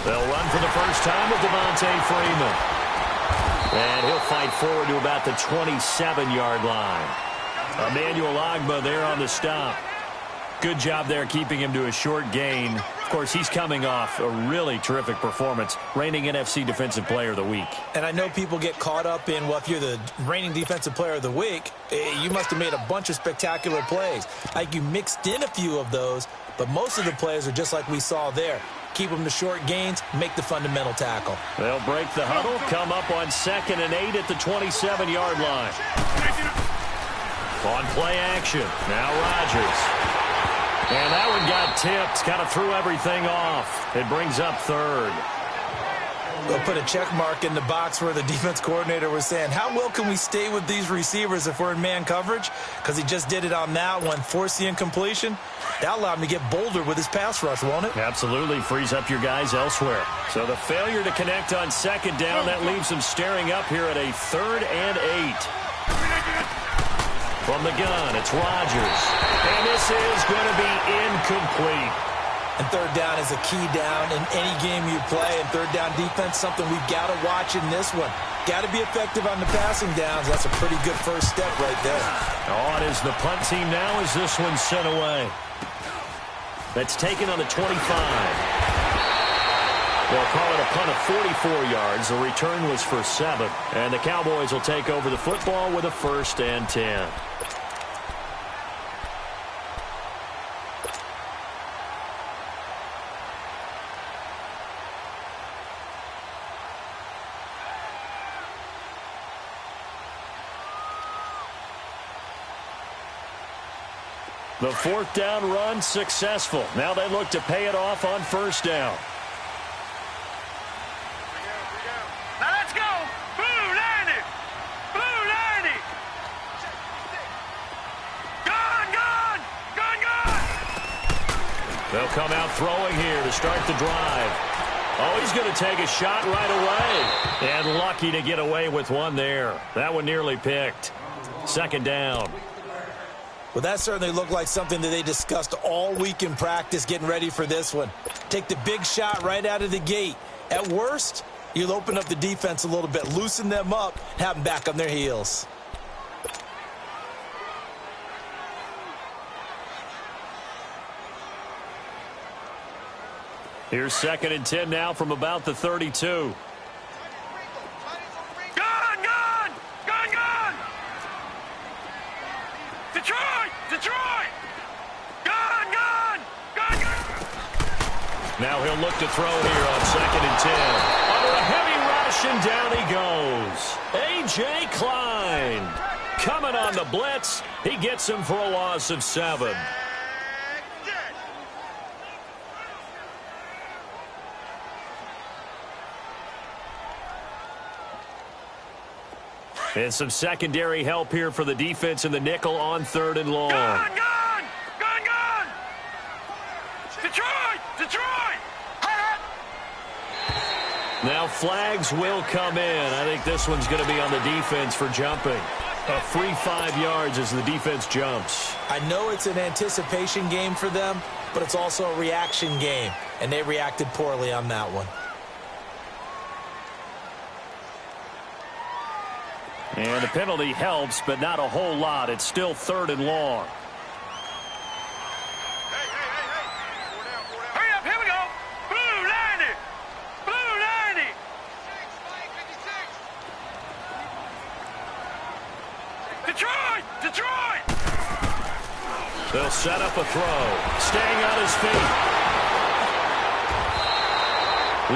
They'll run for the first time with Devontae Freeman. And he'll fight forward to about the 27-yard line. Emmanuel Ogbah there on the stop. Good job there keeping him to a short gain. Of course, he's coming off a really terrific performance, reigning NFC Defensive Player of the Week. And I know people get caught up in, well, if you're the reigning Defensive Player of the Week, you must have made a bunch of spectacular plays. Like you mixed in a few of those, but most of the plays are just like we saw there. Keep them to short gains, make the fundamental tackle. They'll break the huddle, come up on 2nd and 8 at the 27-yard line. On play action, now Rodgers. And that one got tipped, kind of threw everything off. It brings up 3rd. They'll put a check mark in the box where the defense coordinator was saying, how well can we stay with these receivers if we're in man coverage? Because he just did it on that one, forced the incompletion. That allowed him to get bolder with his pass rush, won't it? Absolutely, frees up your guys elsewhere. So the failure to connect on 2nd down, that leaves them staring up here at a 3rd and 8. From the gun, it's Rodgers. And this is going to be incomplete. And 3rd down is a key down in any game you play. And 3rd down defense, something we've got to watch in this one. Got to be effective on the passing downs. That's a pretty good first step right there. On is the punt team now as this one's sent away. That's taken on the 25. They'll call it a punt of 44 yards. The return was for 7. And the Cowboys will take over the football with a 1st and 10. The 4th down run successful. Now they look to pay it off on 1st down. Now let's go. Blue, Landy. Blue, Landy. Gone, gone. Gone, gone. They'll come out throwing here to start the drive. Oh, he's going to take a shot right away. And lucky to get away with one there. That one nearly picked. 2nd down. Well, that certainly looked like something that they discussed all week in practice getting ready for this one. Take the big shot right out of the gate. At worst, you'll open up the defense a little bit, loosen them up, have them back on their heels. Here's 2nd and 10 now from about the 32. Detroit! Gone, gone! Gone, gone! Now he'll look to throw here on 2nd and 10. Under a heavy rush, and down he goes. A.J. Klein coming on the blitz. He gets him for a loss of 7. And some secondary help here for the defense in the nickel on 3rd and long. Gone, gone! Gone, gone! Detroit! Detroit! Now flags will come in. I think this one's going to be on the defense for jumping. A free 5 yards as the defense jumps. I know it's an anticipation game for them, but it's also a reaction game, and they reacted poorly on that one. And the penalty helps, but not a whole lot. It's still 3rd and long. Hurry up, here we go. Blue, Landy. Blue, Landy. Detroit, Detroit. They'll set up a throw. Staying on his feet.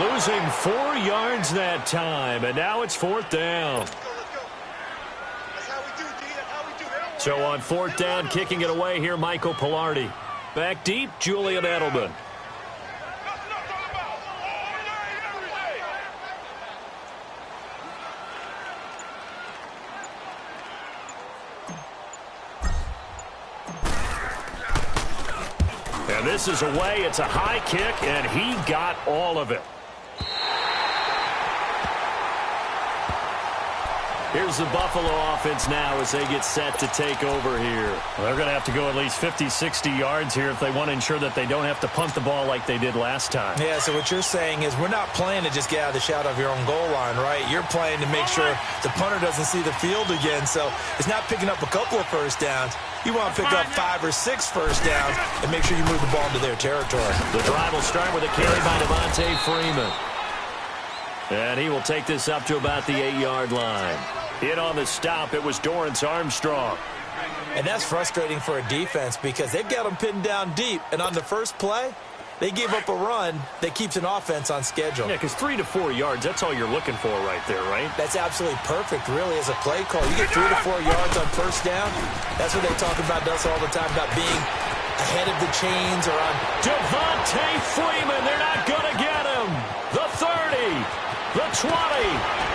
Losing 4 yards that time, and now it's 4th down. So on 4th down, kicking it away here, Michael Pilardi. Back deep, Julian Edelman. And this is away. It's a high kick, and he got all of it. Here's the Buffalo offense now as they get set to take over here. Well, they're going to have to go at least 50, 60 yards here if they want to ensure that they don't have to punt the ball like they did last time. Yeah, so what you're saying is we're not playing to just get out of the shadow of your own goal line, right? You're playing to make sure the punter doesn't see the field again. So it's not picking up a couple of first downs. You want to pick up 5 or 6 first downs and make sure you move the ball into their territory. The drive will start with a carry by Devontae Freeman. And he will take this up to about the 8-yard line. In on the stop, it was Dorrance Armstrong. And that's frustrating for a defense because they've got them pinned down deep. And on the first play, they gave up a run that keeps an offense on schedule. Yeah, because 3 to 4 yards, that's all you're looking for right there, right? That's absolutely perfect, really, as a play call. You get 3 to 4 yards on first down. That's what they talk about us all the time, about being ahead of the chains or on. Devontae Freeman, they're not going to get him. The 30, the 20.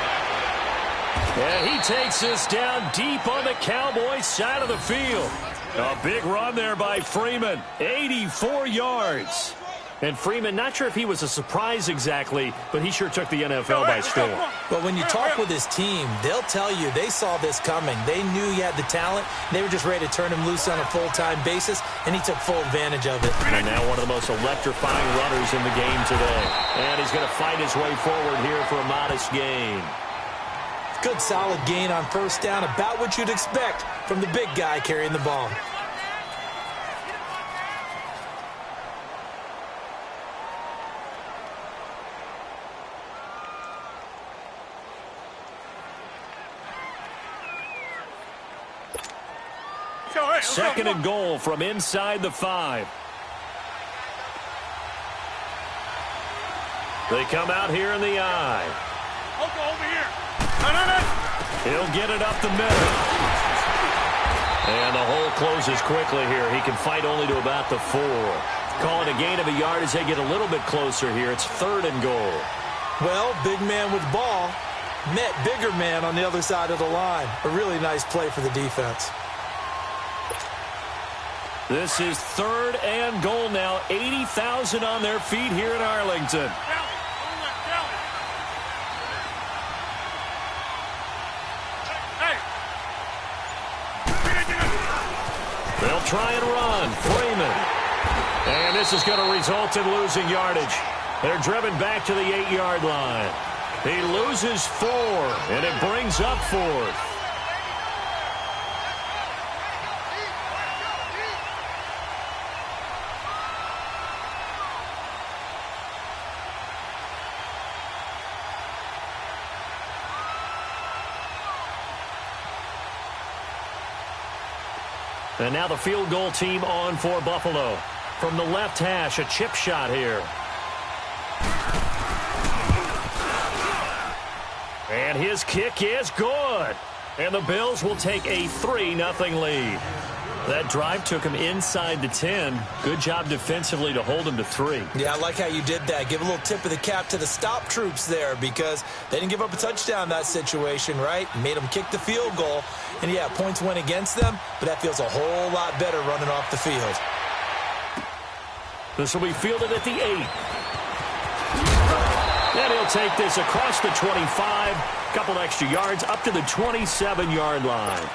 And he takes this down deep on the Cowboys side of the field. A big run there by Freeman, 84 yards. And Freeman, not sure if he was a surprise exactly, but he sure took the NFL by storm. But when you talk with his team, they'll tell you they saw this coming. They knew he had the talent. They were just ready to turn him loose on a full-time basis, and he took full advantage of it. And now one of the most electrifying runners in the game today. And he's going to fight his way forward here for a modest gain. Good solid gain on first down, about what you'd expect from the big guy carrying the ball. Second and goal from inside the 5. They come out here in the eye. Over here. He'll get it up the middle. And the hole closes quickly here. He can fight only to about the 4. Calling a gain of a yard as they get a little bit closer here. It's 3rd and goal. Well, big man with ball met bigger man on the other side of the line. A really nice play for the defense. This is 3rd and goal now. 80,000 on their feet here in Arlington. They'll try and run. Freeman. And this is going to result in losing yardage. They're driven back to the 8-yard line. He loses 4, and it brings up 4th. And now the field goal team on for Buffalo. From the left hash, a chip shot here. And his kick is good. And the Bills will take a 3-0 lead. That drive took him inside the 10. Good job defensively to hold him to 3. Yeah, I like how you did that. Give a little tip of the cap to the stop troops there because they didn't give up a touchdown in that situation, right? Made them kick the field goal. And, yeah, points went against them, but that feels a whole lot better running off the field. This will be fielded at the 8. And he'll take this across the 25. Couple extra yards up to the 27-yard line.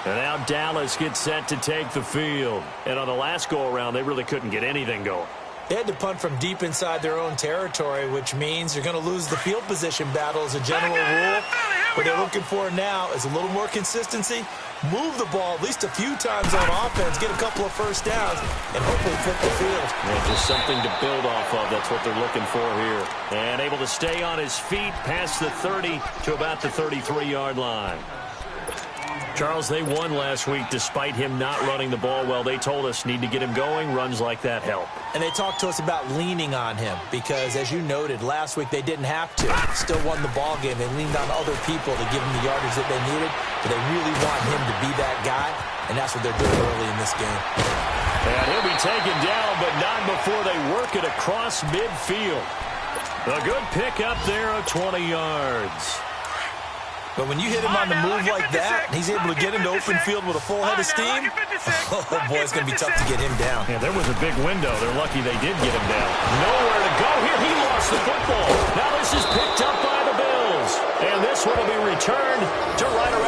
And now Dallas gets set to take the field. And on the last go-around, they really couldn't get anything going. They had to punt from deep inside their own territory, which means you're going to lose the field position battle as a general rule. What they're looking for now is a little more consistency, move the ball at least a few times on offense, get a couple of first downs, and hopefully flip the field. Yeah, just something to build off of. That's what they're looking for here. And able to stay on his feet past the 30 to about the 33-yard line. Charles, they won last week despite him not running the ball well. They told us need to get him going. Runs like that help. And they talked to us about leaning on him because, as you noted, last week they didn't have to. Still won the ball game. They leaned on other people to give them the yardage that they needed, but they really want him to be that guy, and that's what they're doing early in this game. And he'll be taken down, but not before they work it across midfield. A good pick up there of 20 yards. But when you hit him on the move like that, he's able to get into open field with a full head of steam. Oh, boy, it's going to be tough to get him down. Yeah, there was a big window. They're lucky they did get him down. Nowhere to go here. He lost the football. Now this is picked up by the Bills. And this one will be returned to right around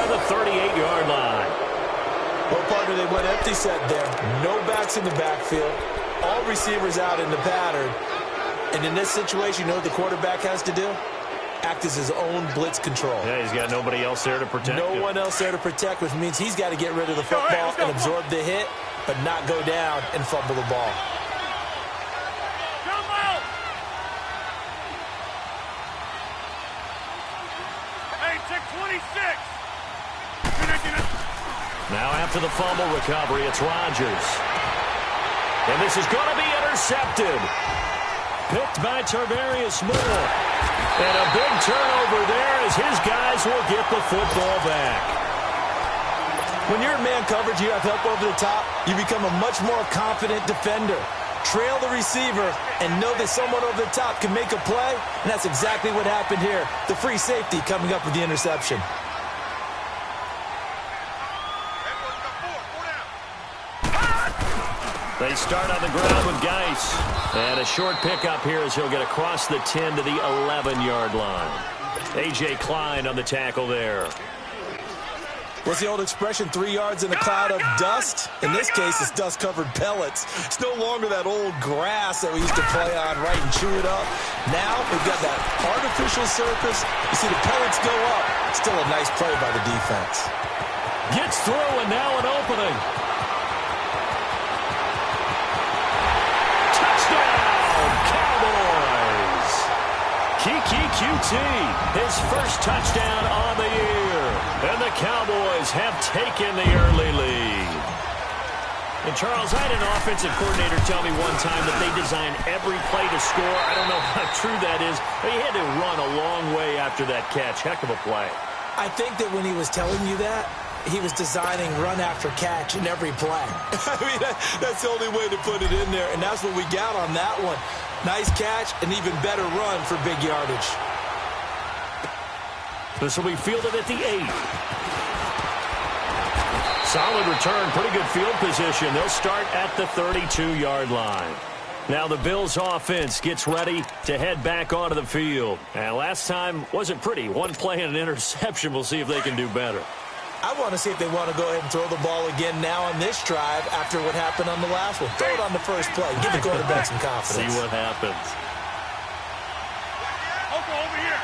safety set there. No backs in the backfield. All receivers out in the pattern. And in this situation, you know what the quarterback has to do? Act as his own blitz control. Yeah, he's got nobody else there to protect him. No one else there to protect, which means he's got to get rid of the football and absorb the hit, but not go down and fumble the ball. Hey, check 26. Now after the fumble recovery, it's Rodgers. And this is going to be intercepted. Picked by Tarvarius Moore. And a big turnover there as his guys will get the football back. When you're in man coverage, you have help over the top, you become a much more confident defender. Trail the receiver and know that someone over the top can make a play, and that's exactly what happened here. The free safety coming up with the interception. They start on the ground with Geis. And a short pickup here as he'll get across the 10 to the 11-yard line. A.J. Klein on the tackle there. What's the old expression, 3 yards in a cloud of dust? In this case, it's dust-covered pellets. It's no longer that old grass that we used to play on, right, and chew it up. Now, we've got that artificial surface. You see the pellets go up. Still a nice play by the defense. Gets through, and now an opening. Kiki QT, his first touchdown on the year. And the Cowboys have taken the early lead. And Charles, I had an offensive coordinator tell me one time that they design every play to score. I don't know how true that is, but he had to run a long way after that catch. Heck of a play. I think that when he was telling you that, he was designing run after catch in every play. I mean, that's the only way to put it in there, and that's what we got on that one. Nice catch, and even better run for big yardage. This will be fielded at the 8. Solid return, pretty good field position. They'll start at the 32-yard line. Now the Bills' offense gets ready to head back onto the field. And last time wasn't pretty. One play and an interception. We'll see if they can do better. I want to see if they want to go ahead and throw the ball again now on this drive after what happened on the last one. Throw it on the first play. Give the quarterback some confidence. See what happens. Over here.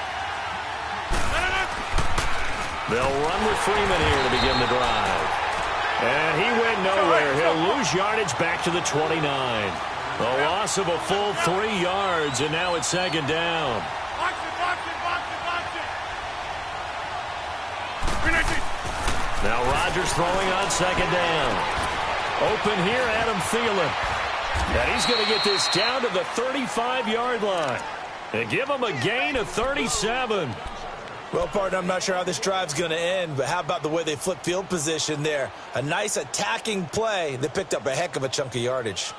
They'll run with Freeman here to begin the drive. And he went nowhere. He'll lose yardage back to the 29. A loss of a full 3 yards, and now it's second down. Box it. Now Rodgers throwing on second down. Open here, Adam Thielen. And he's going to get this down to the 35-yard line. And give him a gain of 37. Well, partner, I'm not sure how this drive's going to end, but how about the way they flip field position there? A nice attacking play that picked up a heck of a chunk of yardage.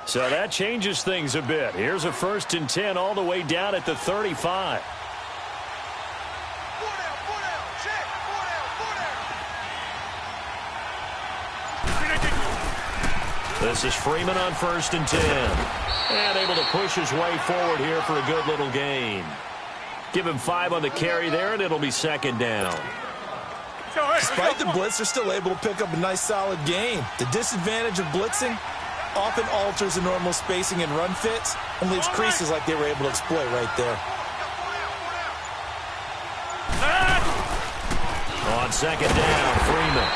So that changes things a bit. Here's a 1st and 10 all the way down at the 35. This is Freeman on 1st and 10. And able to push his way forward here for a good little gain. Give him 5 on the carry there, and it'll be second down. Despite the blitz, they're still able to pick up a nice solid gain. The disadvantage of blitzing often alters the normal spacing and run fits and leaves creases like they were able to exploit right there. On second down, Freeman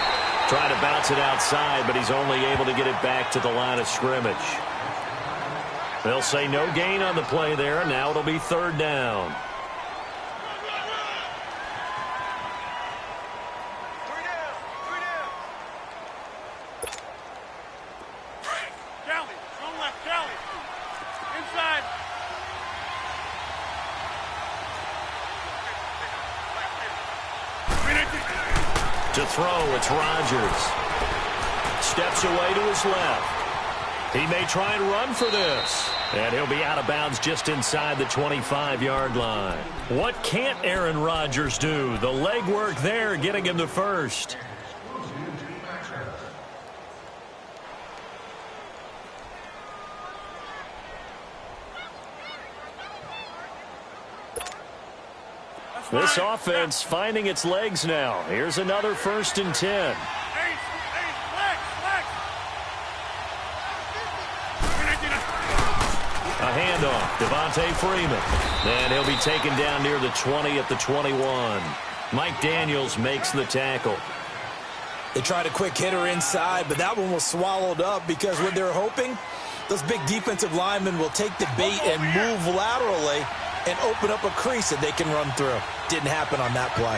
trying to bounce it outside, but he's only able to get it back to the line of scrimmage. They'll say no gain on the play there. Now it'll be 3rd down. To throw, it's Rodgers. Steps away to his left. He may try and run for this. And he'll be out of bounds just inside the 25-yard line. What can't Aaron Rodgers do? The legwork there getting him the first. This offense finding its legs now. Here's another 1st and 10. A handoff, Devontae Freeman. And he'll be taken down near the 20 at the 21. Mike Daniels makes the tackle. They tried a quick hitter inside, but that one was swallowed up because what they're hoping, those big defensive linemen will take the bait and move laterally and open up a crease that they can run through. Didn't happen on that play.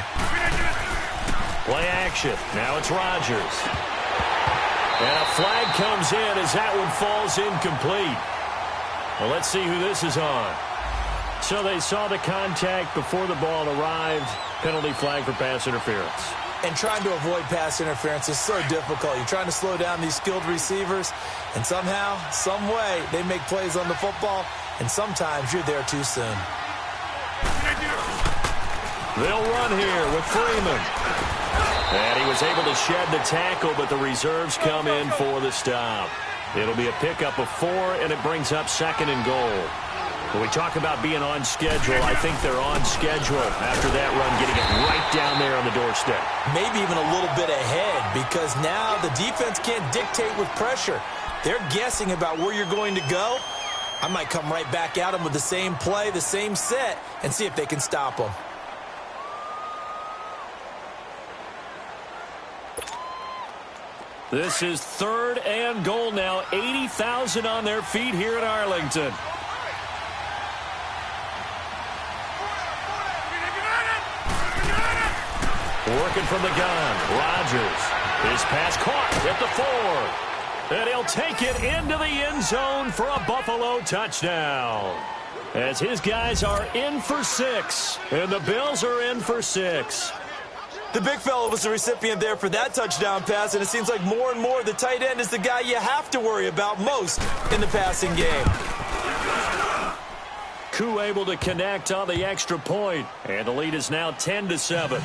Play action. Now it's Rodgers. And a flag comes in as that one falls incomplete. Well, let's see who this is on. So they saw the contact before the ball arrived. Penalty flag for pass interference. And trying to avoid pass interference is so difficult. You're trying to slow down these skilled receivers, and somehow, some way, they make plays on the football, and sometimes you're there too soon. They'll run here with Freeman. And he was able to shed the tackle, but the reserves come in for the stop. It'll be a pickup of 4, and it brings up 2nd and goal. When we talk about being on schedule, I think they're on schedule after that run, getting it right down there on the doorstep. Maybe even a little bit ahead, because now the defense can't dictate with pressure. They're guessing about where you're going to go. I might come right back at them with the same play, the same set, and see if they can stop them. This is 3rd and goal now. 80,000 on their feet here in Arlington. Working from the gun. Rodgers. His pass caught at the 4. And he'll take it into the end zone for a Buffalo touchdown. As his guys are in for 6. And the Bills are in for 6. The big fella was the recipient there for that touchdown pass, and it seems like more and more the tight end is the guy you have to worry about most in the passing game. Koo able to connect on the extra point, and the lead is now 10-7.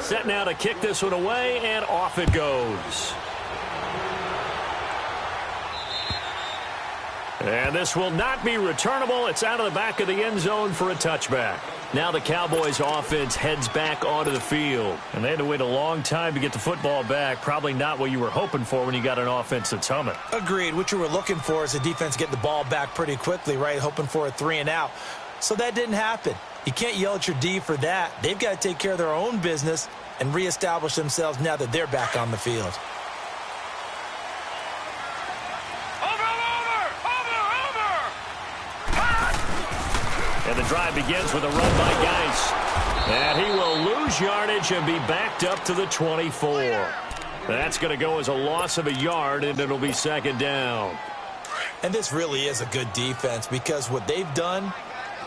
Set now to kick this one away, and off it goes. And this will not be returnable. It's out of the back of the end zone for a touchback. Now the Cowboys offense heads back onto the field. And they had to wait a long time to get the football back. Probably not what you were hoping for when you got an offense that's humming. Agreed. What you were looking for is the defense get the ball back pretty quickly, right? Hoping for a 3 and out. So that didn't happen. You can't yell at your D for that. They've got to take care of their own business and reestablish themselves now that they're back on the field. And the drive begins with a run by Geis. And he will lose yardage and be backed up to the 24. That's going to go as a loss of a yard, and it'll be 2nd down. And this really is a good defense because what they've done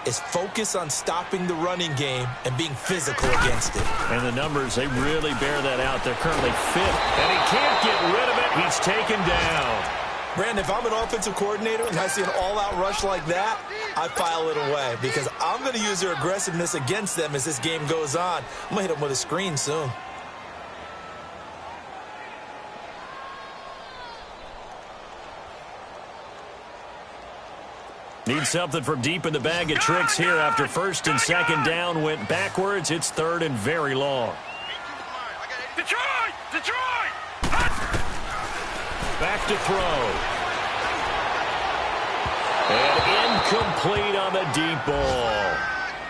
is focus on stopping the running game and being physical against it. And the numbers, they really bear that out. They're currently 5th, and he can't get rid of it. He's taken down. Brandon, if I'm an offensive coordinator and I see an all-out rush like that, I file it away because I'm going to use their aggressiveness against them as this game goes on. I'm going to hit them with a screen soon. Need something from deep in the bag of tricks here after 1st and 2nd down went backwards. It's 3rd and very long. Detroit! Detroit! Back to throw. And incomplete on the deep ball.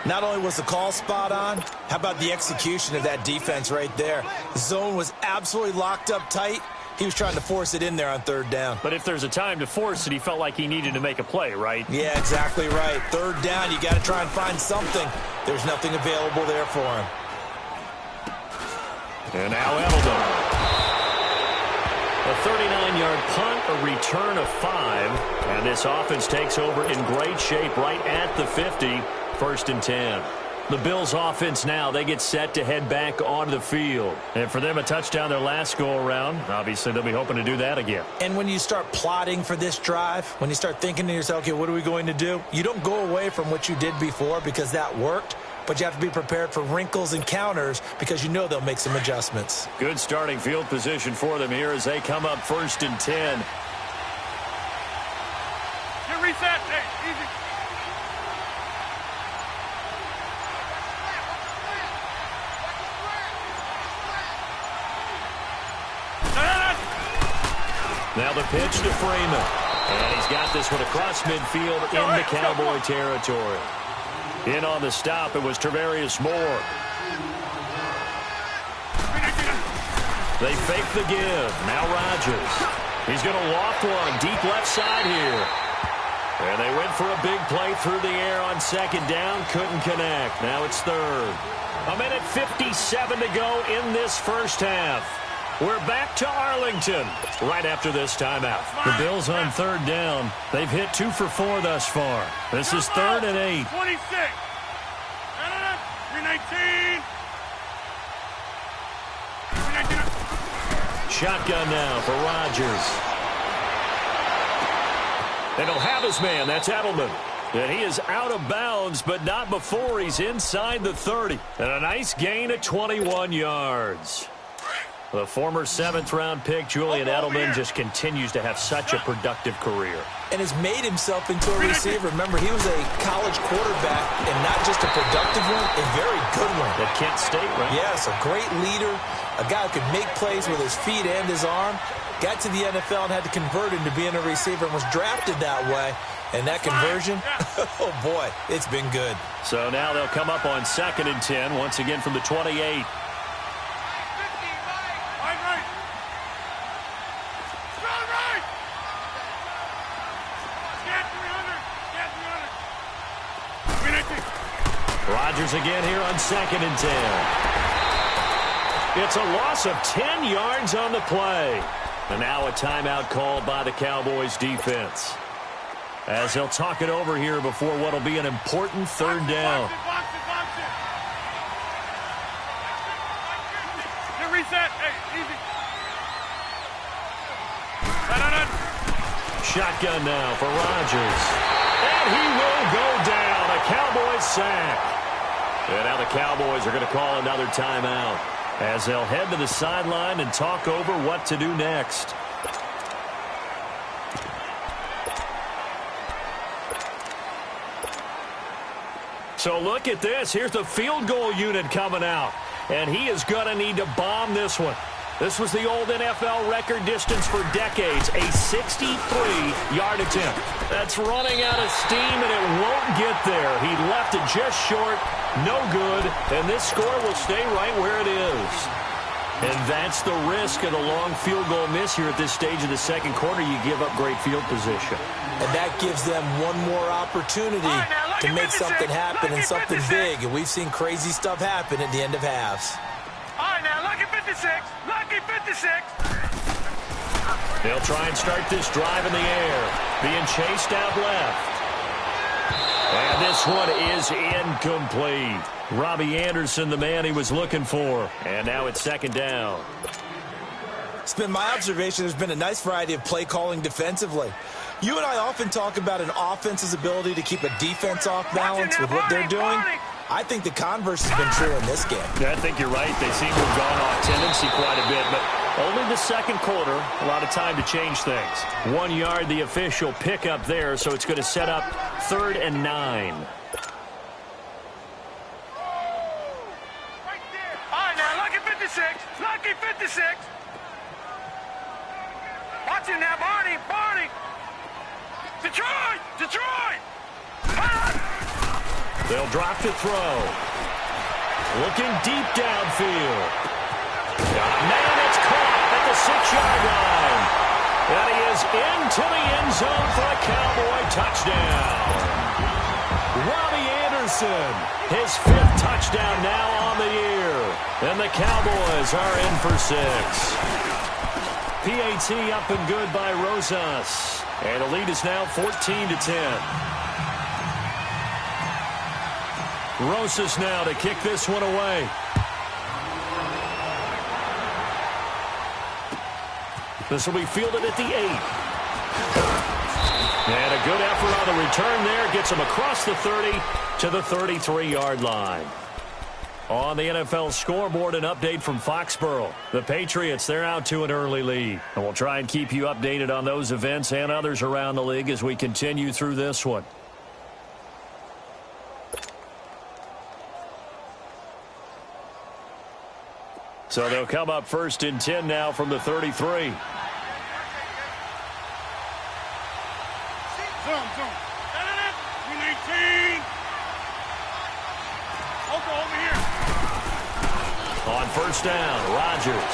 Not only was the call spot on, how about the execution of that defense right there? The zone was absolutely locked up tight. He was trying to force it in there on 3rd down. But if there's a time to force it, he felt like he needed to make a play, right? Yeah, exactly right. 3rd down, you got to try and find something. There's nothing available there for him. And now Edelman. A 39-yard punt, a return of 5. And this offense takes over in great shape right at the 50. 1st and 10. The Bills offense now, they get set to head back onto the field. And for them, a touchdown their last go-around. Obviously, they'll be hoping to do that again. And when you start plotting for this drive, when you start thinking to yourself, okay, what are we going to do? You don't go away from what you did before because that worked, but you have to be prepared for wrinkles and counters because you know they'll make some adjustments. Good starting field position for them here as they come up 1st and 10. Get reset. Hey, easy. Now the pitch to Freeman. And he's got this one across midfield into Cowboy territory. In on the stop, it was Tarvarius Moore. They fake the give. Now Rodgers. He's going to loft one deep left side here. And they went for a big play through the air on 2nd down. Couldn't connect. Now it's 3rd. 1:57 to go in this first half. We're back to Arlington right after this timeout. The Bills on 3rd down. They've hit 2 for 4 thus far. This is 3rd and 8. 26. 319. Shotgun now for Rodgers. And he'll have his man. That's Edelman. And he is out of bounds, but not before he's inside the 30. And a nice gain of 21 yards. The former 7th-round pick, Julian Edelman, just continues to have such a productive career. And has made himself into a receiver. Remember, he was a college quarterback, and not just a productive one, a very good one. At Kent State, right? Yes, a great leader, a guy who could make plays with his feet and his arm. Got to the NFL and had to convert into being a receiver and was drafted that way. And that conversion, oh boy, it's been good. So now they'll come up on 2nd and 10, once again from the 28. Rodgers again here on 2nd and 10. It's a loss of 10 yards on the play. And now a timeout called by the Cowboys defense. As they'll talk it over here before what will be an important 3rd down. Get reset. Hey, easy. Shotgun now for Rodgers. And he will go down. A Cowboys sack. And now the Cowboys are going to call another timeout as they'll head to the sideline and talk over what to do next. So look at this. Here's the field goal unit coming out. And he is going to need to bomb this one. This was the old NFL record distance for decades, a 63-yard attempt. That's running out of steam, and it won't get there. He left it just short, no good, and this score will stay right where it is. And that's the risk of the long field goal miss here at this stage of the 2nd quarter. You give up great field position. And that gives them one more opportunity to make something happen and something big. And we've seen crazy stuff happen at the end of halves. All right, now, lucky 56. Lucky 56. They'll try and start this drive in the air. Being chased out left. And this one is incomplete. Robbie Anderson, the man he was looking for. And now it's 2nd down. It's been my observation there's been a nice variety of play calling defensively. You and I often talk about an offense's ability to keep a defense off balance with what they're doing. I think the converse has been true in this game. I think you're right. They seem to have gone off tendency quite a bit, but only the 2nd quarter, a lot of time to change things. 1 yard, the official pickup there, so it's going to set up 3rd and 9. All right, now, lucky 56. Lucky 56. Watch it now, Barney. Barney. Detroit. Detroit. They'll drop to throw. Looking deep downfield. Man, it's caught at the 6-yard line. And he is into the end zone for a Cowboy touchdown. Robbie Anderson, his 5th touchdown now on the year. And the Cowboys are in for 6. PAT up and good by Rosas. And the lead is now 14-10. Rosas now to kick this one away. This will be fielded at the 8. And a good effort on the return there. Gets him across the 30 to the 33-yard line. On the NFL scoreboard, an update from Foxborough. The Patriots, they're out to an early lead. And we'll try and keep you updated on those events and others around the league as we continue through this one. So they'll come up 1st and 10 now from the 33. Zoom. Green 18. Over here. On 1st down, Rodgers.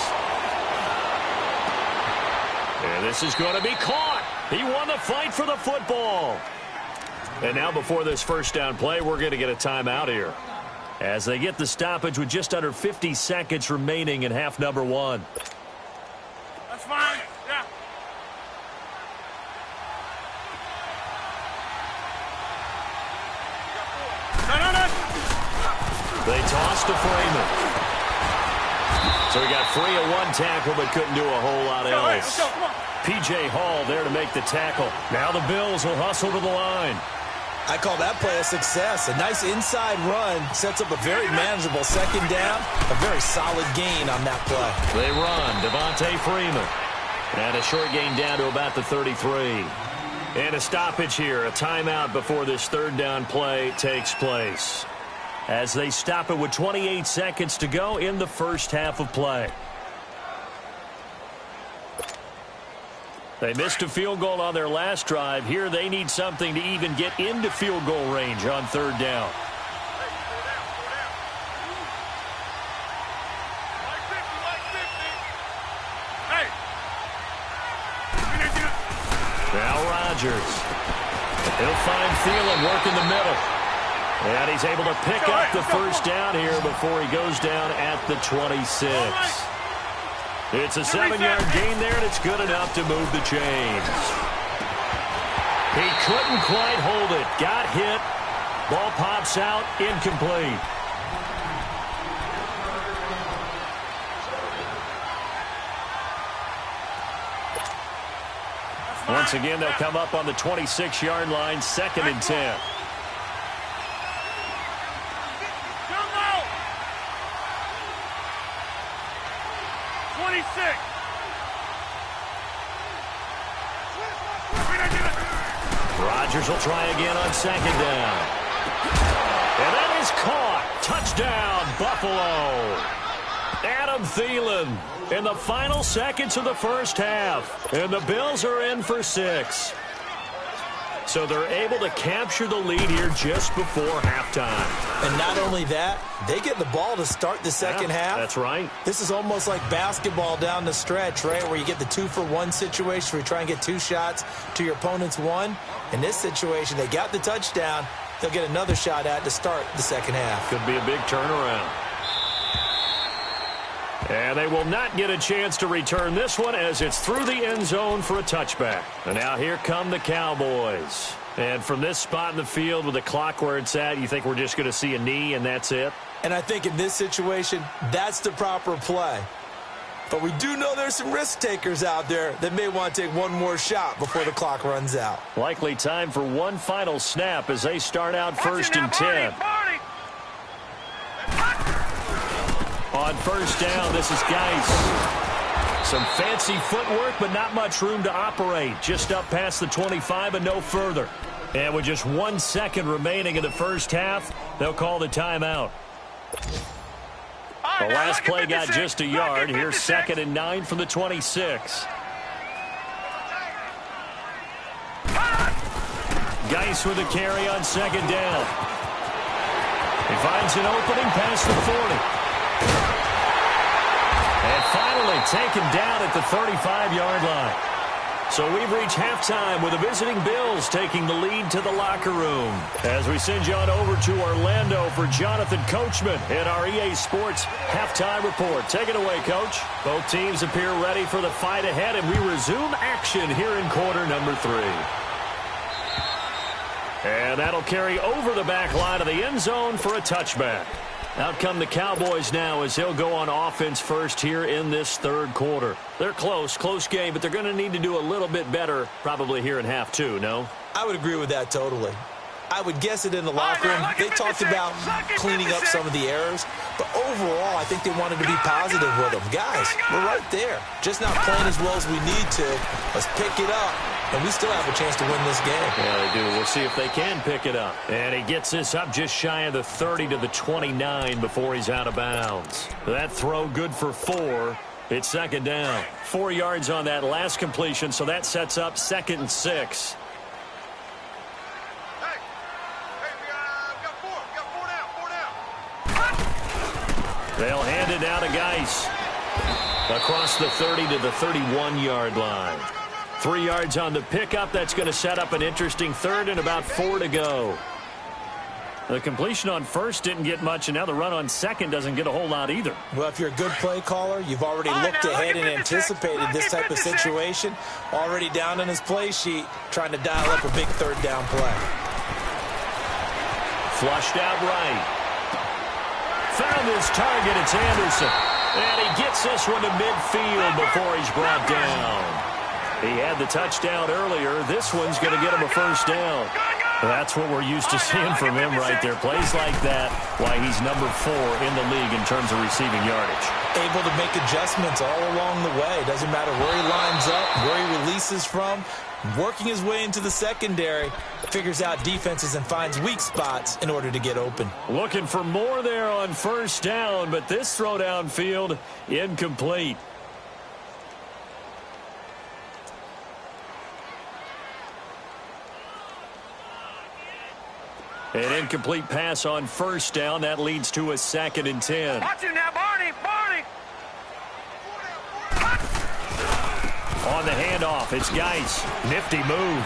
And this is going to be caught. He won the fight for the football. And now before this 1st down play, we're going to get a timeout here, as they get the stoppage with just under 50 seconds remaining in half number 1. That's fine. Yeah. They toss to Freeman. So he got free of one tackle but couldn't do a whole lot else. P.J. Hall there to make the tackle. Now the Bills will hustle to the line. I call that play a success. A nice inside run sets up a very manageable 2nd down. A very solid gain on that play. They run. Devontae Freeman. And a short gain down to about the 33. And a stoppage here. A timeout before this 3rd down play takes place, as they stop it with 28 seconds to go in the 1st half of play. They missed a field goal on their last drive. Here they need something to even get into field goal range on 3rd down. Now Rodgers. He'll find Thielen working the middle. And he's able to pick up the 1st down here before he goes down at the 26. It's a 7-yard gain there, and it's good enough to move the chains. He couldn't quite hold it. Got hit. Ball pops out. Incomplete. Once again, they'll come up on the 26-yard line, 2nd and 10. Rodgers will try again on 2nd down. And that is caught. Touchdown, Buffalo. Adam Thielen in the final seconds of the 1st half. And the Bills are in for 6. So they're able to capture the lead here just before halftime. And not only that, they get the ball to start the 2nd half. That's right. This is almost like basketball down the stretch, right, where you get the 2-for-1 situation where you try and get 2 shots to your opponent's 1. In this situation, they got the touchdown. They'll get another shot at to start the 2nd half. Could be a big turnaround. And they will not get a chance to return this one, as it's through the end zone for a touchback. And now here come the Cowboys. And from this spot in the field with the clock where it's at, you think we're just going to see a knee and that's it? And I think in this situation, that's the proper play. But we do know there's some risk takers out there that may want to take one more shot before the clock runs out. Likely time for one final snap as they start out 1st and 10. On 1st down, this is Geis. Some fancy footwork, but not much room to operate. Just up past the 25 and no further. And with just 1 second remaining in the 1st half, they'll call the timeout. The last play got just a yard. Here's 2nd and 9 from the 26. Geis with a carry on 2nd down. He finds an opening past the 40. And finally taken down at the 35-yard line. So we've reached halftime with the visiting Bills taking the lead to the locker room. As we send you on over to Orlando for Jonathan Coachman in our EA Sports halftime report. Take it away, Coach. Both teams appear ready for the fight ahead, and we resume action here in quarter number 3. And that'll carry over the back line of the end zone for a touchback. Out come the Cowboys now as they'll go on offense first here in this third quarter. They're close game, but they're going to need to do a little bit better probably here in half two, no? I would agree with that totally. I would guess it in the locker room. They talked about cleaning up some of the errors, but overall, I think they wanted to be positive with them. Guys, we're right there. Just not playing as well as we need to. Let's pick it up, and we still have a chance to win this game. Yeah, they do. We'll see if they can pick it up. And he gets this up just shy of the 30 to the 29 before he's out of bounds. That throw good for 4. It's second down. 4 yards on that last completion, so that sets up 2nd and 6. They'll hand it down to Geis. Across the 30 to the 31-yard line. 3 yards on the pickup. That's going to set up an interesting third and about 4 to go. The completion on first didn't get much, and now the run on second doesn't get a whole lot either. Well, if you're a good play caller, you've already looked ahead and anticipated this type of situation. Already down on his play sheet, trying to dial up a big third down play. Flushed out right. Found his target. It's Anderson. And he gets this one to midfield before he's brought down. He had the touchdown earlier. This one's going to get him a first down. That's what we're used to seeing from him right there. Plays like that, why he's number 4 in the league in terms of receiving yardage. Able to make adjustments all along the way. Doesn't matter where he lines up, where he releases from. Working his way into the secondary, figures out defenses and finds weak spots in order to get open. Looking for more there on first down, but this throw downfield incomplete. An incomplete pass on first down. That leads to a 2nd and 10. Watch him now, Barney. On the handoff, it's Geis. Nifty move.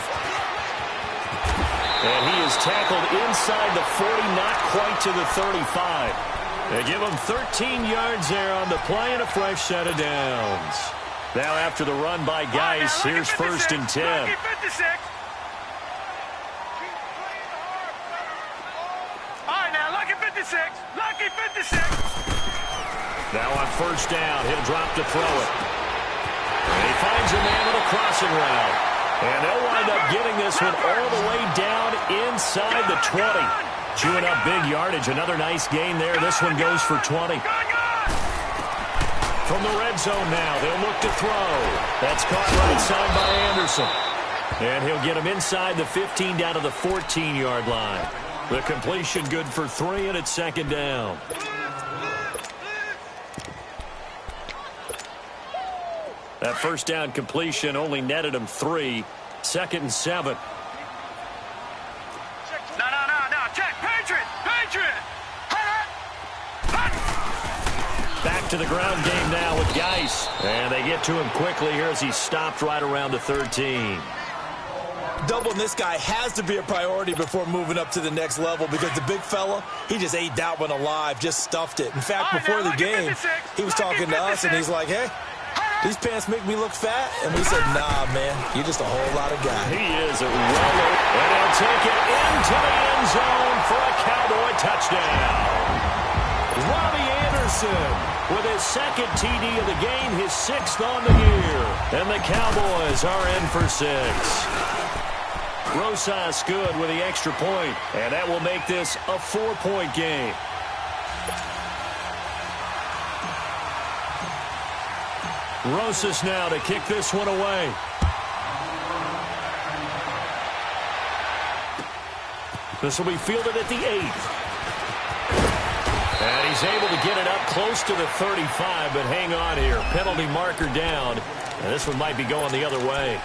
And he is tackled inside the 40, not quite to the 35. They give him 13 yards there on the play and a fresh set of downs. Now after the run by Geis, here's 1st and 10. Lucky 56. All right, now, lucky 56. Lucky 56. Now on first down, he'll drop to throw it. And he finds a man with a crossing route. And they'll wind up getting this one all the way down inside the 20. Chewing up big yardage. Another nice gain there. This one goes for 20. From the red zone now, they'll look to throw. That's caught right side by Anderson. And he'll get him inside the 15 down to the 14-yard line. The completion good for 3, and it's 2nd down. That first down completion only netted him 3. 2nd and 7. No. Check. Patriot. Back to the ground game now with Geis. And they get to him quickly here as he's stopped right around the 13. Doubling this guy has to be a priority before moving up to the next level because the big fella, he just ate that one alive, just stuffed it. In fact, before the game, he was talking to us, and he's like, hey, these pants make me look fat. And we said, nah, man, you're just a whole lot of guy. He is a roller, and he'll take it into the end zone for a Cowboy touchdown. Robbie Anderson with his 2nd TD of the game, his 6th on the year. And the Cowboys are in for 6. Rosas good with the extra point, and that will make this a 4-point game. Rosas now to kick this one away. This will be fielded at the 8th. And he's able to get it up close to the 35, but hang on here. Penalty marker down, and this one might be going the other way.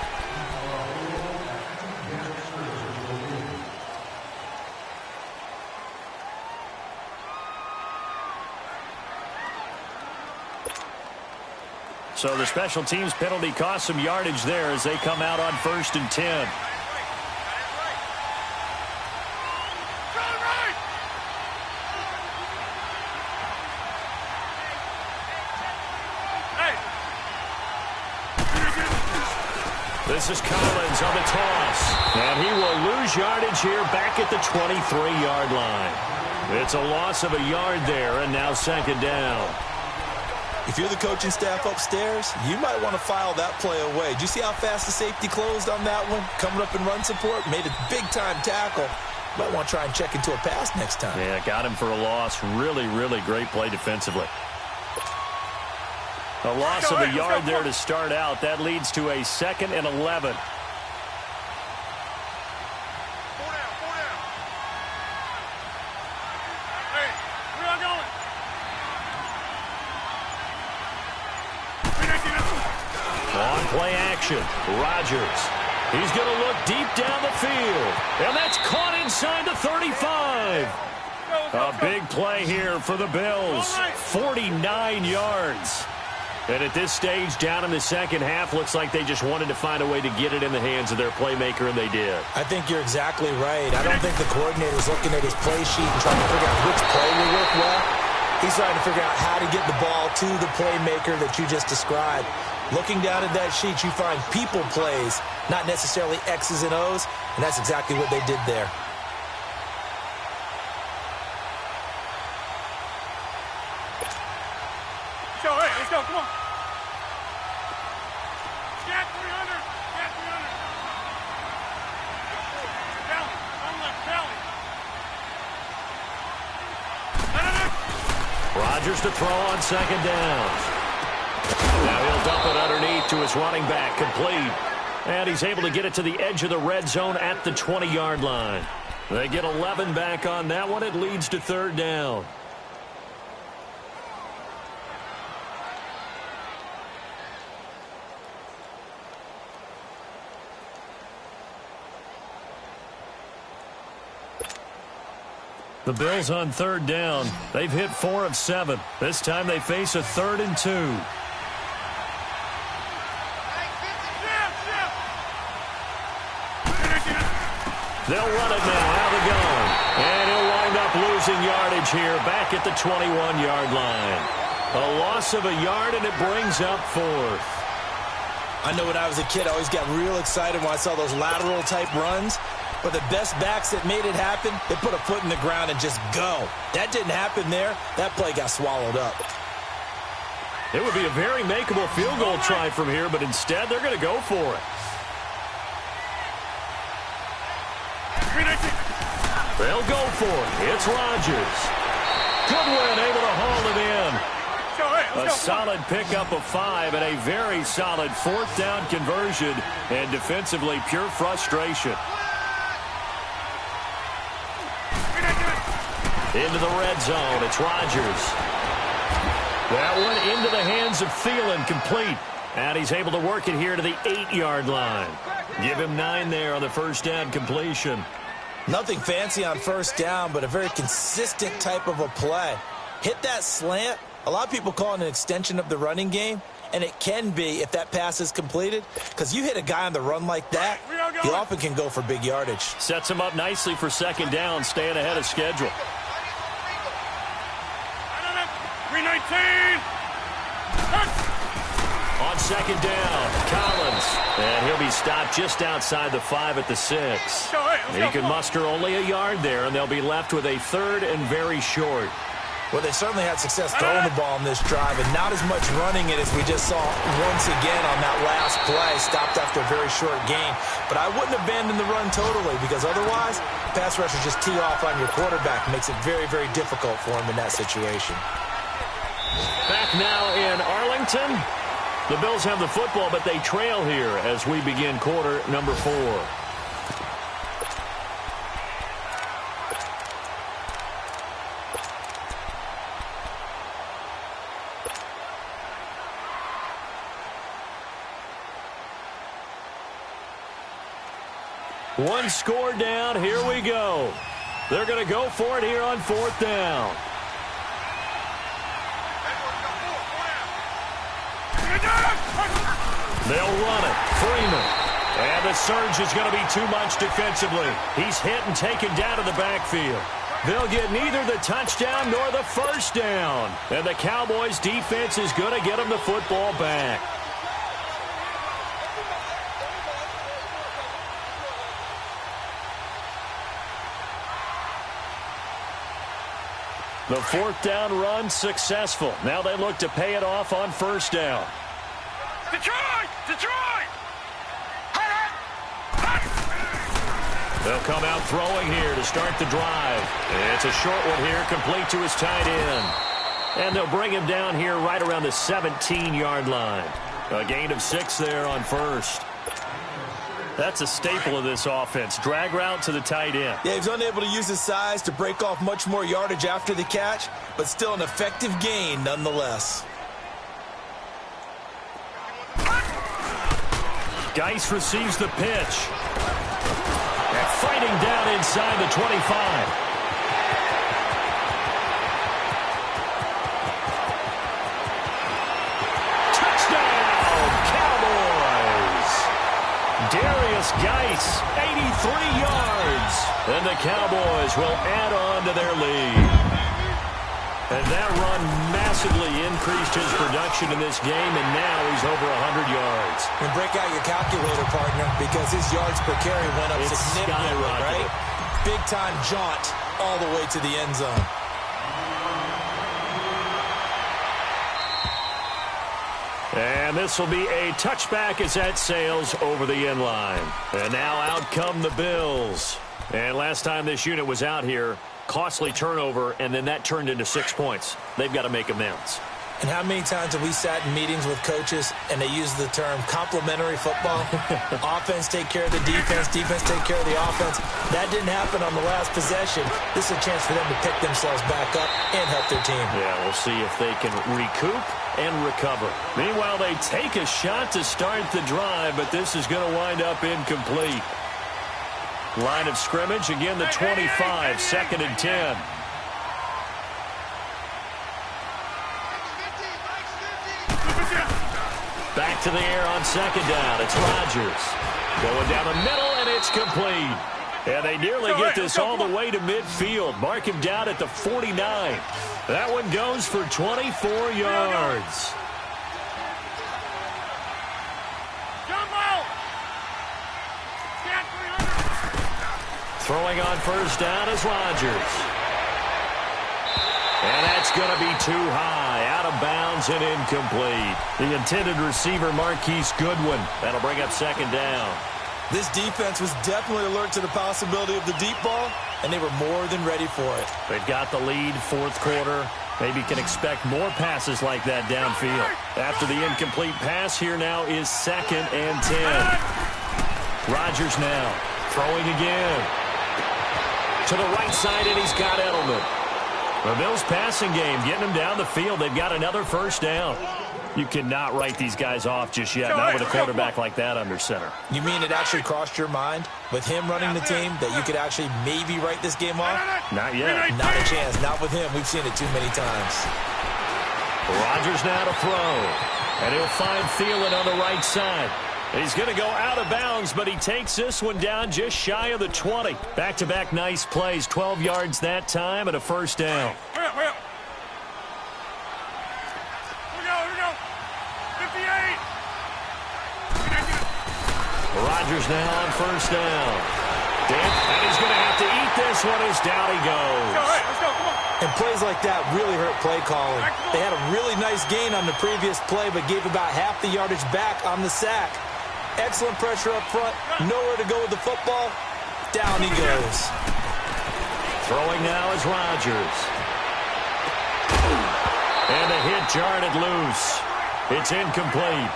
So the special teams penalty cost some yardage there as they come out on 1st and 10. This is Collins on the toss. And he will lose yardage here back at the 23-yard line. It's a loss of a yard there, and now second down. If you're the coaching staff upstairs, you might want to file that play away. Did you see how fast the safety closed on that one? Coming up in run support, made a big-time tackle. Might want to try and check into a pass next time. Yeah, got him for a loss. Really, really great play defensively. A loss of a yard there to start out. That leads to a 2nd and 11. On play action, Rodgers. He's going to look deep down the field. And that's caught inside the 35. A big play here for the Bills. 49 yards. And at this stage, down in the second half, looks like they just wanted to find a way to get it in the hands of their playmaker, and they did. I think you're exactly right. I don't think the coordinator's looking at his play sheet and trying to figure out which play will work well. He's trying to figure out how to get the ball to the playmaker that you just described. Looking down at that sheet, you find people plays, not necessarily X's and O's, and that's exactly what they did there. Let's go, come on. Get 300. Get 300. Tally. On left, tally. Rodgers to throw on second down. Now he'll dump it underneath to his running back, complete. And he's able to get it to the edge of the red zone at the 20-yard line. They get 11 back on that one. It leads to third down. The Bills on third down. They've hit 4 of 7. This time they face a 3rd and 2. They'll run it now out of the gun. And he'll wind up losing yardage here back at the 21-yard line. A loss of a yard, and it brings up 4th. I know when I was a kid, I always got real excited when I saw those lateral-type runs. But the best backs that made it happen, they put a foot in the ground and just go. That didn't happen there. That play got swallowed up. It would be a very makeable field goal try from here, but instead they're going to go for it. They'll go for it. It's Rodgers. Goodwin able to haul it in. A solid pickup of 5 and a very solid 4th down conversion, and defensively pure frustration. Into the red zone. It's Rodgers. That one into the hands of Thielen, complete. And he's able to work it here to the 8-yard line. Give him 9 there on the first down completion. Nothing fancy on first down, but a very consistent type of a play. Hit that slant. A lot of people call it an extension of the running game, and it can be if that pass is completed, because you hit a guy on the run like that, he often can go for big yardage. Sets him up nicely for second down, staying ahead of schedule. 319. On second down, Collins. And he'll be stopped just outside the 5 at the 6. He can muster only a yard there, and they'll be left with a 3rd and very short. Well, they certainly had success throwing the ball on this drive, and not as much running it as we just saw once again on that last play, stopped after a very short gain. But I wouldn't abandon the run totally, because otherwise, pass rushers just tee off on your quarterback. It makes it very, very difficult for him in that situation. Back now in Arlington. The Bills have the football, but they trail here as we begin quarter number 4. One score down. Here we go. They're going to go for it here on 4th down. They'll run it. Freeman. And the surge is going to be too much defensively. He's hit and taken down to the backfield. They'll get neither the touchdown nor the first down. And the Cowboys' defense is going to get them the football back. The fourth down run successful. Now they look to pay it off on first down. Detroit! Detroit! They'll come out throwing here to start the drive. It's a short one here, complete to his tight end. And they'll bring him down here right around the 17-yard line. A gain of 6 there on first. That's a staple of this offense. Drag route to the tight end. Yeah, he's unable to use his size to break off much more yardage after the catch, but still an effective gain nonetheless. Geis receives the pitch. And fighting down inside the 25. Darius Geis, 83 yards. And the Cowboys will add on to their lead. And that run massively increased his production in this game, and now he's over 100 yards. And break out your calculator, partner, because his yards per carry went up significantly, right? Big-time jaunt all the way to the end zone. And this will be a touchback as that sails over the end line. And now out come the Bills. And last time this unit was out here, costly turnover, and then that turned into 6 points. They've got to make amends. And how many times have we sat in meetings with coaches and they use the term complementary football? Offense take care of the defense, defense take care of the offense. That didn't happen on the last possession. This is a chance for them to pick themselves back up and help their team. Yeah, we'll see if they can recoup and recover. Meanwhile, they take a shot to start the drive, but this is going to wind up incomplete. Line of scrimmage, again the 25, 2nd and 10. Back to the air on 2nd down. It's Rodgers. Going down the middle, and it's complete. And they nearly get this all the way to midfield. Mark him down at the 49. That one goes for 24 yards. Throwing on first down is Rodgers. And that's going to be too high. Out of bounds and incomplete. The intended receiver, Marquise Goodwin. That'll bring up 2nd down. This defense was definitely alert to the possibility of the deep ball, and they were more than ready for it. They've got the lead, 4th quarter. Maybe can expect more passes like that downfield. After the incomplete pass, here now is 2nd and 10. Rodgers now throwing again. To the right side, and he's got Edelman. The Bills passing game, getting them down the field. They've got another first down. You cannot write these guys off just yet, not with a quarterback like that under center. You mean it actually crossed your mind with him running the team that you could actually maybe write this game off? Not yet. Not a chance. Not with him. We've seen it too many times. Rodgers now to throw. And he'll find Thielen on the right side. He's going to go out of bounds, but he takes this one down just shy of the 20. Back-to-back nice plays, 12 yards that time and a first down. Here we go. 58. Rodgers now on first down. And he's going to have to eat this one as down he goes. Let's go, come on. And plays like that really hurt play calling. They had a really nice gain on the previous play, but gave about half the yardage back on the sack. Excellent pressure up front. Nowhere to go with the football. Down he goes. Throwing now is Rodgers. And the hit jarred it loose. It's incomplete.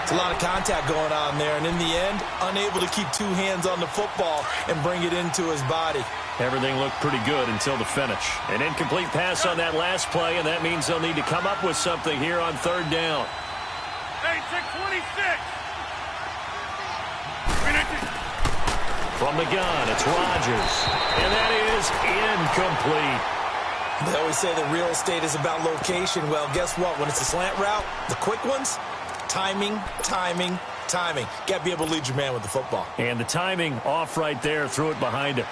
It's a lot of contact going on there, and in the end, unable to keep two hands on the football and bring it into his body. Everything looked pretty good until the finish. An incomplete pass on that last play, and that means they'll need to come up with something here on 3rd down. 26. From the gun, it's Rodgers. And that is incomplete. They always say that real estate is about location. Well, guess what? When it's a slant route, the quick ones, timing. Got to be able to lead your man with the football. And the timing off right there, threw it behind him.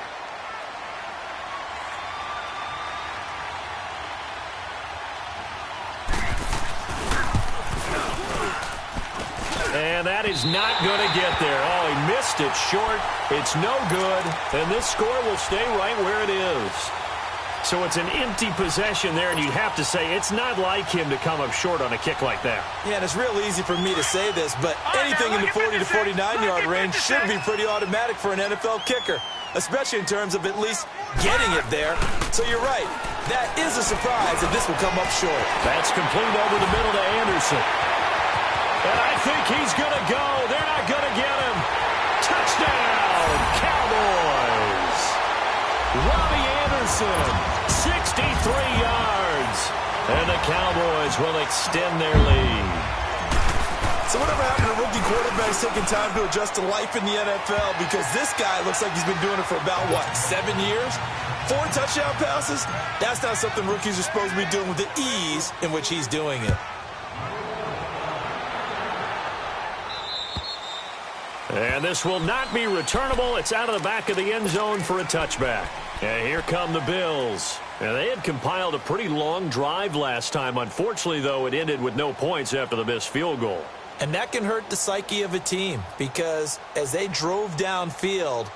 And that is not going to get there. Oh, he missed it short. It's no good. And this score will stay right where it is. So it's an empty possession there, and you'd have to say it's not like him to come up short on a kick like that. Yeah, and it's real easy for me to say this, but anything in the 40 to 49-yard range should be pretty automatic for an NFL kicker, especially in terms of at least getting it there. So you're right. That is a surprise, and this will come up short. That's complete over the middle to Anderson. And I think he's going to go. They're not going to get him. Touchdown, Cowboys. Robbie Anderson, 63 yards. And the Cowboys will extend their lead. So whatever happened to rookie quarterbacks taking time to adjust to life in the NFL? Because this guy looks like he's been doing it for about, 7 years? 4 touchdown passes? That's not something rookies are supposed to be doing with the ease in which he's doing it. And this will not be returnable. It's out of the back of the end zone for a touchback. And here come the Bills. And they had compiled a pretty long drive last time. Unfortunately, though, it ended with no points after the missed field goal. And that can hurt the psyche of a team because as they drove downfield,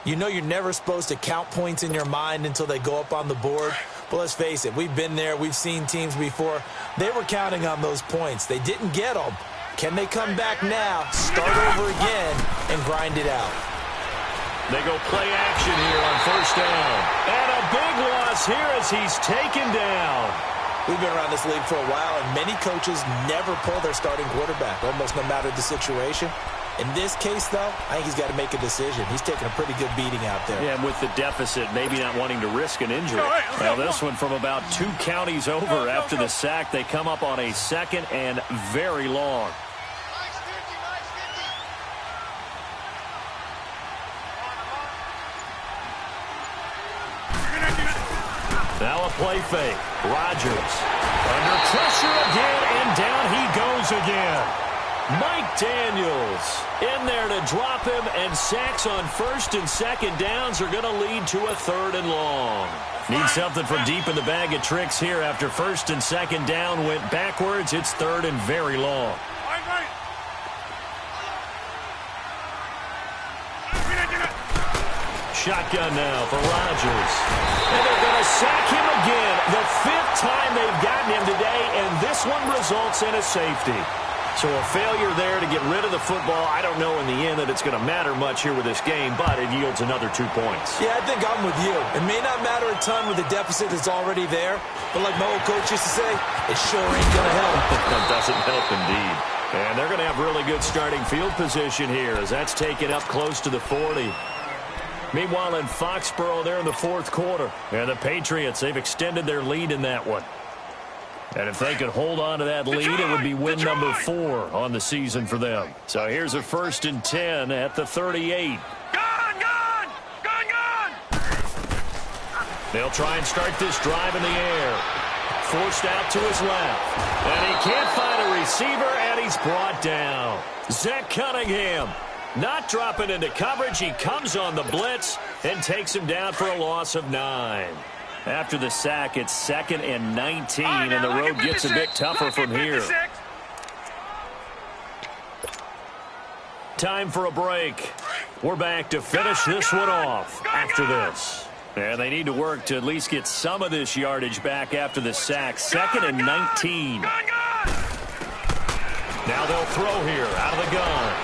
you know you're never supposed to count points in your mind until they go up on the board. But let's face it, we've been there. We've seen teams before. They were counting on those points. They didn't get them. Can they come back now, start over again, and grind it out? They go play action here on first down. And a big loss here as he's taken down. We've been around this league for a while, and many coaches never pull their starting quarterback, almost no matter the situation. In this case, though, I think he's got to make a decision. He's taking a pretty good beating out there. Yeah, and with the deficit, maybe not wanting to risk an injury. Now, this one from about 2 counties over after the sack. They come up on a second and very long. Now a play fake. Rodgers under pressure again, and down he goes again. Mike Daniels in there to drop him, and sacks on first and second downs are going to lead to a 3rd and long. Need something from deep in the bag of tricks here after first and second down went backwards. It's 3rd and very long. Shotgun now for Rodgers. And they're going to sack him again. The 5th time they've gotten him today, and this one results in a safety. So a failure there to get rid of the football. I don't know in the end that it's going to matter much here with this game, but it yields another 2 points. Yeah, I think I'm with you. It may not matter a ton with the deficit that's already there, but like my old coach used to say, it sure ain't going to help. That doesn't help indeed. And they're going to have really good starting field position here as that's taken up close to the 40. Meanwhile, in Foxborough, they're in the 4th quarter. And the Patriots, they've extended their lead in that one. And if they could hold on to that lead, it would be win number 4 on the season for them. So here's a 1st and 10 at the 38. Gone! They'll try and start this drive in the air. Forced out to his left. And he can't find a receiver, and he's brought down. Zach Cunningham not dropping into coverage. He comes on the blitz and takes him down for a loss of 9. After the sack, it's 2nd and 19, and the road gets a bit tougher from here. Time for a break. We're back to finish this one off after this. And they need to work to at least get some of this yardage back after the sack. 2nd and 19. Now they'll throw here out of the gun.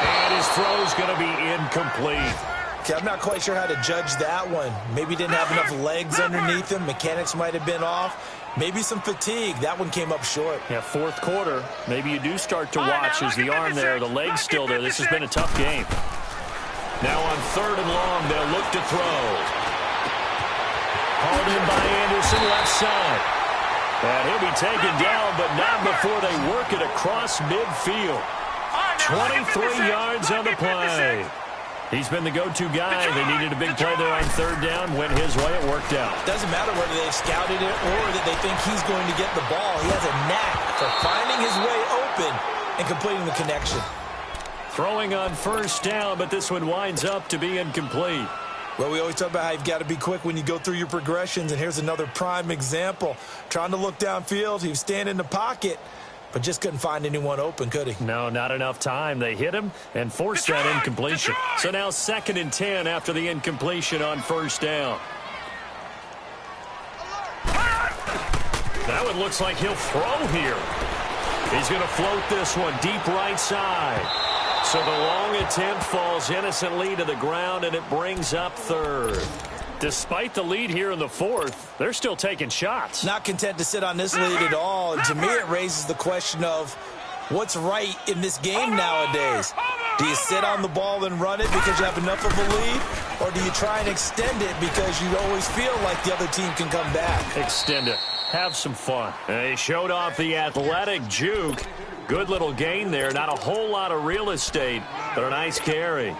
And his throw's going to be incomplete. Okay, I'm not quite sure how to judge that one. Maybe he didn't have enough legs underneath him. Mechanics might have been off. Maybe some fatigue. That one came up short. Yeah, 4th quarter. Maybe you do start to watch as the arm there, the leg's still there. This has been a tough game. Now on 3rd and long, they'll look to throw. Hauled in by Anderson, left side. And he'll be taken down, but not before they work it across midfield. 23 yards on the play. He's been the go-to guy. They needed a big play there on 3rd down. Went his way. It worked out. Doesn't matter whether they've scouted it or that they think he's going to get the ball. He has a knack for finding his way open and completing the connection. Throwing on 1st down, but this one winds up to be incomplete. Well, we always talk about how you've got to be quick when you go through your progressions, and here's another prime example. Trying to look downfield, he was standing in the pocket, but just couldn't find anyone open, could he? No, not enough time. They hit him and forced that incompletion. So now 2nd and 10 after the incompletion on 1st down. Now it looks like he'll throw here. He's going to float this one deep right side. So the long attempt falls innocently to the ground, and it brings up third. Despite the lead here in the fourth, they're still taking shots. Not content to sit on this lead at all. And to me, it raises the question of what's right in this game nowadays. Do you sit on the ball and run it because you have enough of a lead? Or do you try and extend it because you always feel like the other team can come back? Extend it. Have some fun. They showed off the athletic juke. Good little gain there. Not a whole lot of real estate, but a nice carry.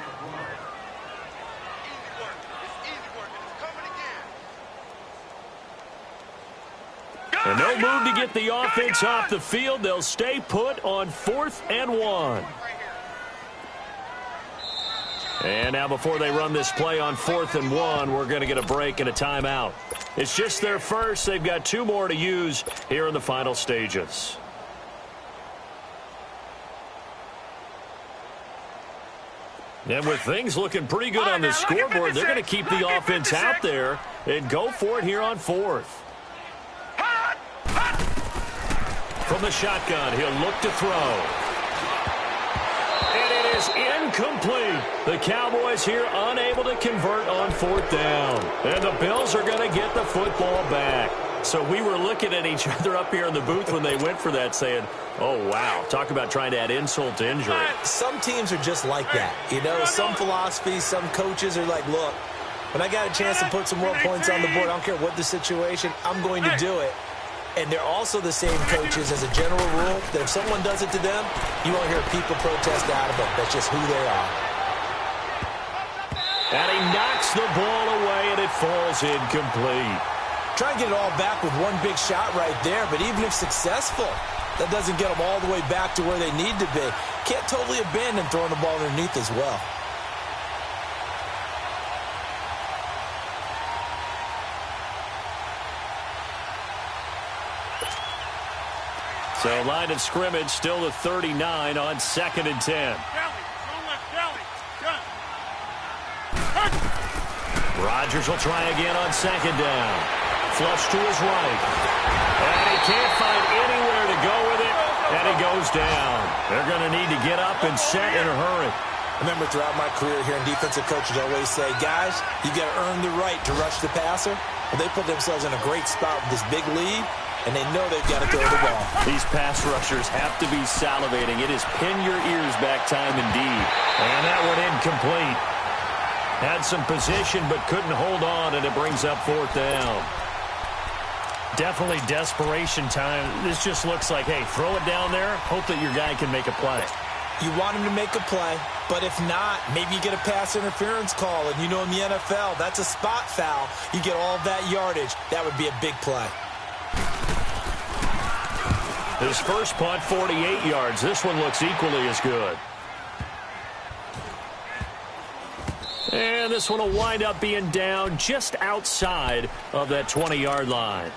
And no move to get the offense off the field. They'll stay put on 4th and 1. And now before they run this play on 4th and 1, we're going to get a break and a timeout. It's just their first. They've got 2 more to use here in the final stages. And with things looking pretty good on the scoreboard, they're going to keep the offense out there and go for it here on 4th. From the shotgun, he'll look to throw. And it is incomplete. The Cowboys here unable to convert on 4th down. And the Bills are going to get the football back. So we were looking at each other up here in the booth when they went for that saying, oh, wow, talk about trying to add insult to injury. Some teams are just like that. You know, some philosophies, some coaches are like, look, when I got a chance to put some more points on the board, I don't care what the situation, I'm going to do it. And they're also the same coaches as a general rule that if someone does it to them, you won't hear people protest out of it. That's just who they are. And he knocks the ball away, and it falls incomplete. Try and get it all back with one big shot right there, but even if successful, that doesn't get them all the way back to where they need to be. Can't totally abandon throwing the ball underneath as well. So line of scrimmage still to 39 on 2nd and 10. Rodgers will try again on 2nd down. Flush to his right. And he can't find anywhere to go with it. And he goes down. They're going to need to get up and set in a hurry. I remember throughout my career here, defensive coaches always say, guys, you got to earn the right to rush the passer. Well, they put themselves in a great spot with this big lead, and they know they've got to throw the ball. These pass rushers have to be salivating. It is pin your ears back time indeed. And that one incomplete. Had some position but couldn't hold on, and it brings up 4th down. Definitely desperation time. This just looks like, hey, throw it down there, hope that your guy can make a play. You want him to make a play, but if not, maybe you get a pass interference call, and you know in the NFL, that's a spot foul. You get all that yardage. That would be a big play. His first punt, 48 yards. This one looks equally as good. And this one will wind up being down just outside of that 20-yard line.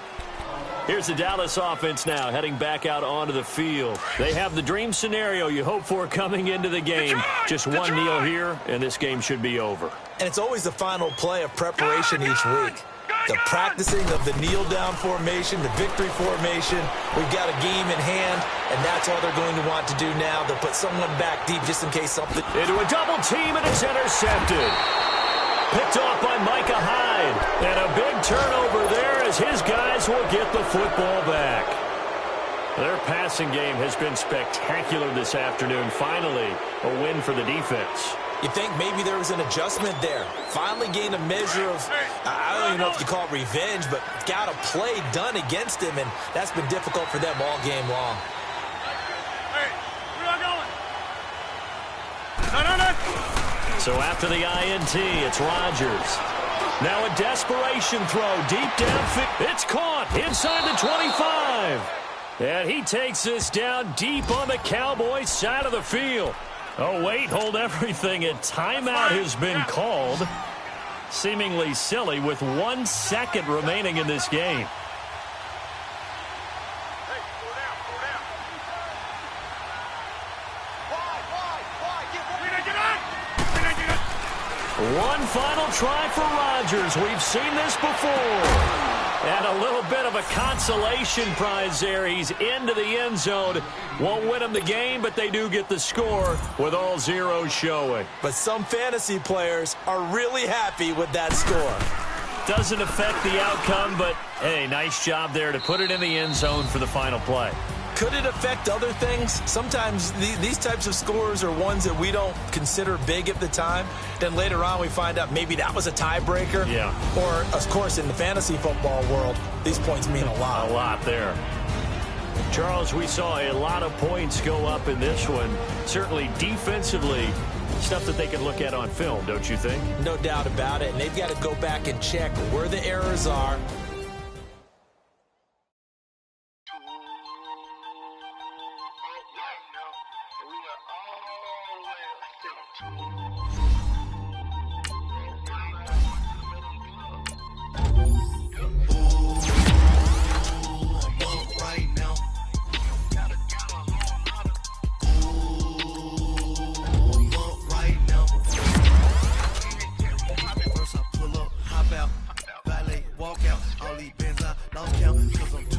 Here's the Dallas offense now heading back out onto the field. They have the dream scenario you hope for coming into the game. Just one kneel here, and this game should be over. And it's always the final play of preparation each week. The practicing of the kneel-down formation, the victory formation. We've got a game in hand, and that's all they're going to want to do now. They'll put someone back deep just in case something... Into a double team, and it's intercepted. Picked off by Micah Hyde. And a big turnover there as his guys will get the football back. Their passing game has been spectacular this afternoon. Finally, a win for the defense. You think maybe there was an adjustment there. Finally gained a measure of, I don't even know if you call it revenge, but got a play done against him, and that's been difficult for them all game long. Hey, where are you going? No. So after the INT, it's Rodgers. Now a desperation throw deep downfield. It's caught inside the 25. And he takes this down deep on the Cowboys side of the field. Oh, wait, hold everything. A timeout has been called. Seemingly silly with 1 second remaining in this game. One final try for Rodgers. We've seen this before. And a little bit of a consolation prize there. He's into the end zone. Won't win them the game, but they do get the score with all zeros showing. But some fantasy players are really happy with that score. Doesn't affect the outcome, but, hey, nice job there to put it in the end zone for the final play. Could it affect other things? Sometimes these types of scores are ones that we don't consider big at the time. Then later on we find out maybe that was a tiebreaker. Yeah. Or, of course, in the fantasy football world, these points mean a lot. A lot there. Charles, we saw a lot of points go up in this one. Certainly defensively, stuff that they can look at on film, don't you think? No doubt about it. And they've got to go back and check where the errors are. Walk out, all these bands I lost count, 'cause I'm too